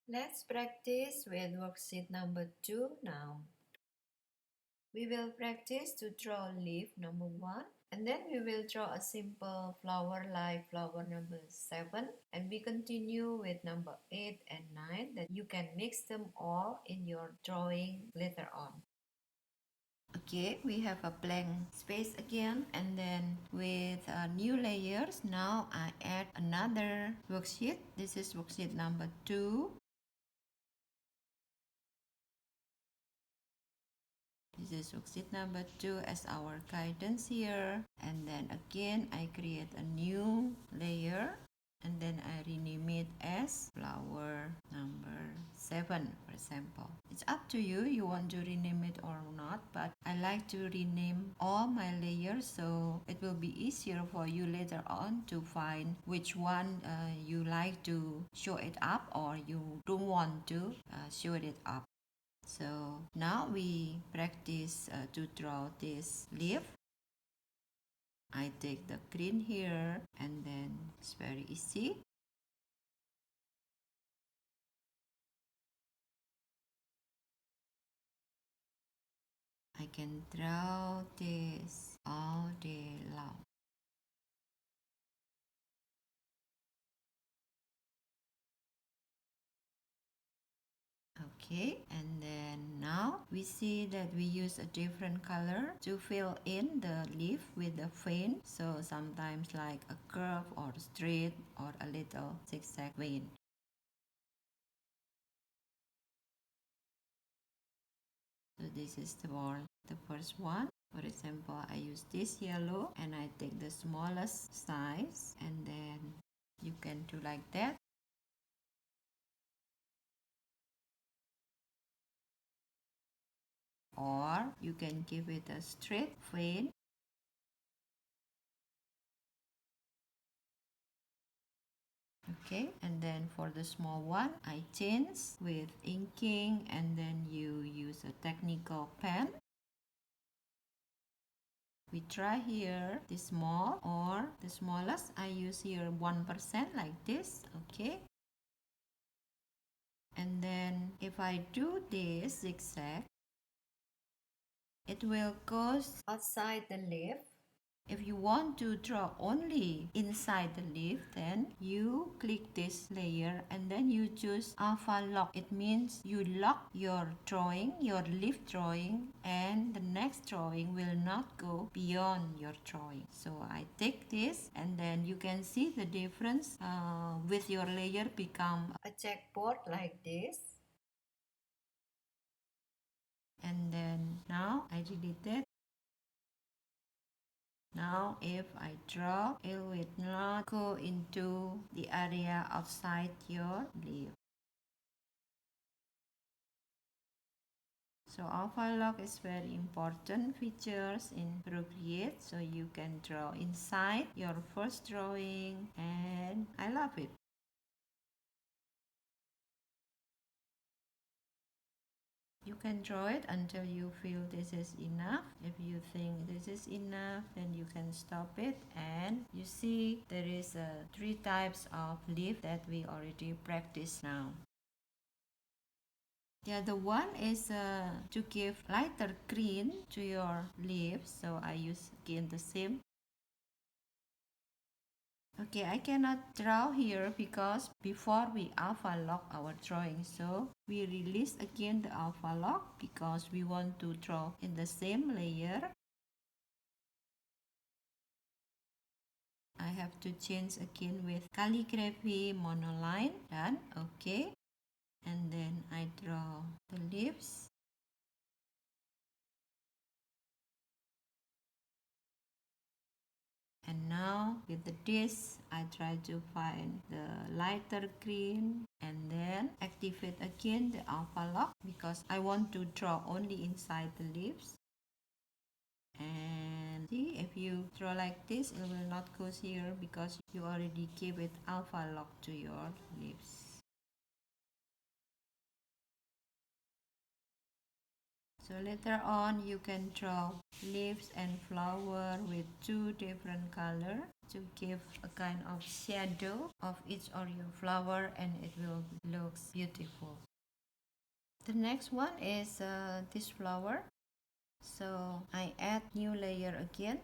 Let's practice with worksheet number 2 now. We will practice to draw leaf number 1, and then we will draw a simple flower like flower number 7, and we continue with number 8 and 9 that you can mix them all in your drawing later on. Okay, we have a blank space again, and then with new layers, now I add another worksheet. This is worksheet number 2. This is worksheet number 2 as our guidance here. And then again, I create a new layer. And then I rename it as flower number 7, for example. It's up to you, you want to rename it or not. But I like to rename all my layers so it will be easier for you later on to find which one you like to show it up or you don't want to show it up. So now we practice to draw this leaf. I take the green here and then it's very easy. I can draw this all day long. Okay, and then now we see that we use a different color to fill in the leaf with the vein. So sometimes like a curve or straight or a little zigzag vein. So this is the first one. For example, I use this yellow and I take the smallest size, and then you can do like that. Or you can give it a straight vein. Okay, and then for the small one, I change with inking, and then you use a technical pen. We try here the small or the smallest. I use here 1% like this. Okay. And then if I do this zigzag, it will go outside the leaf. If you want to draw only inside the leaf, then you click this layer and then you choose alpha lock. It means you lock your drawing, your leaf drawing, and the next drawing will not go beyond your drawing. So I take this, and then you can see the difference with your layer become a checkboard like this. And then now I delete it. Now if I draw, it will not go into the area outside your leaf. So alpha lock is very important features in Procreate, so you can draw inside your first drawing, and I love it. You can draw it until you feel this is enough. If you think this is enough, then you can stop it. And you see there is 3 types of leaf that we already practiced now. The other one is to give lighter green to your leaves. So I use again the same. Okay, I cannot draw here because before we alpha lock our drawing, so we release again the alpha lock because we want to draw in the same layer. I have to change again with calligraphy monoline. Done. Okay, and then I draw the leaves. And now with the disc, I try to find the lighter green and then activate again the alpha lock because I want to draw only inside the leaves. And see, if you draw like this, it will not go here because you already give it alpha lock to your leaves. So later on you can draw leaves and flower with 2 different color. to give a kind of shadow of each of your flower, and it will look beautiful. The next one is this flower. So I add new layer again.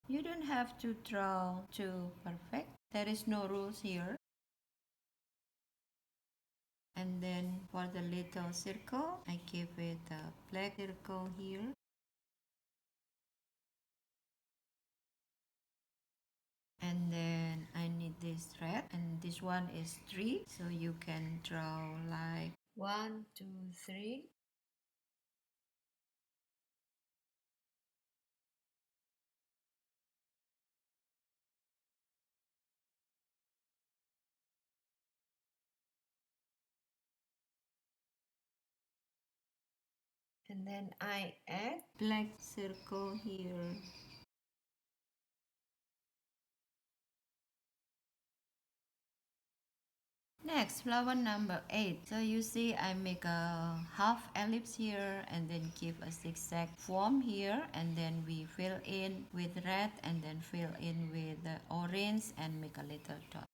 You don't have to draw too perfect. There is no rules here. And then for the little circle, I give it a black circle here. And then I need this red, and this one is 3, so you can draw like 1, 2, 3. And then I add black circle here. Next, flower number 8. So you see I make a half ellipse here and then give a zigzag form here, and then we fill in with red and then fill in with the orange and make a little dot.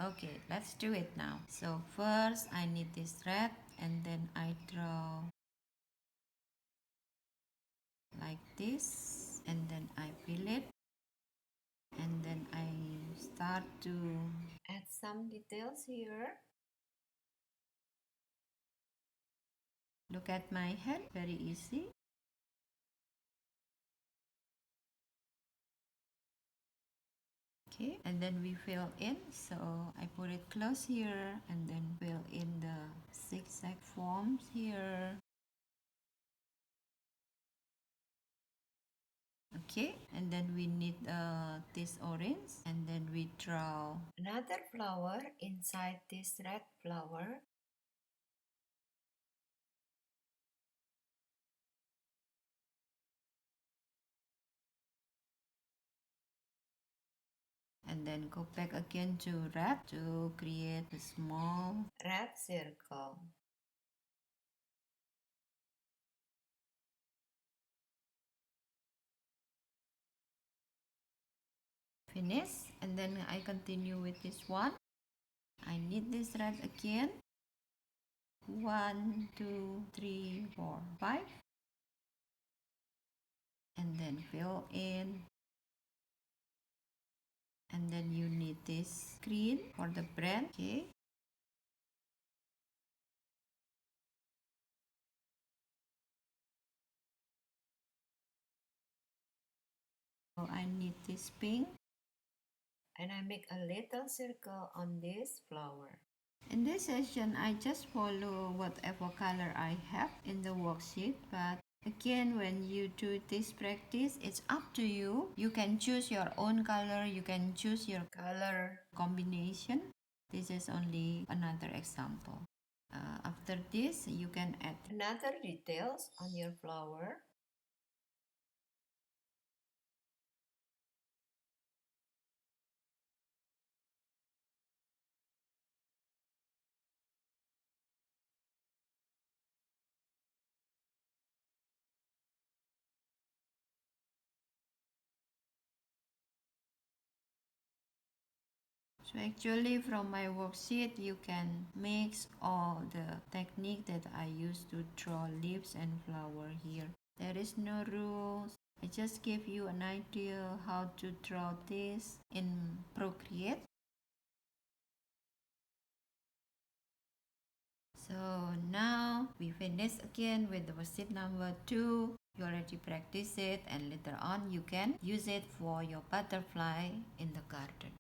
Okay, let's do it now. So first I need this red, and then I draw like this, and then I fill it, and then I start to add some details here. Look at my hand, very easy. Okay, and then we fill in, so I put it close here and then fill in the zigzag forms here. Okay, and then we need this orange, and then we draw another flower inside this red flower. And then go back again to red to create a small red circle. Finish, and then I continue with this one. I need this red again. 1, 2, 3, 4, 5. And then fill in, and then you need this green for the brand. Okay, so I need this pink, and I make a little circle on this flower. In this session, I just follow whatever color I have in the worksheet, but again, when you do this practice, it's up to you. You can choose your own color, you can choose your color combination. This is only another example. After this, you can add another details on your flower. So actually from my worksheet, you can mix all the technique that I use to draw leaves and flower here. There is no rules. I just give you an idea how to draw this in Procreate. So now we finish again with the worksheet number 2. You already practice it, and later on you can use it for your butterfly in the garden.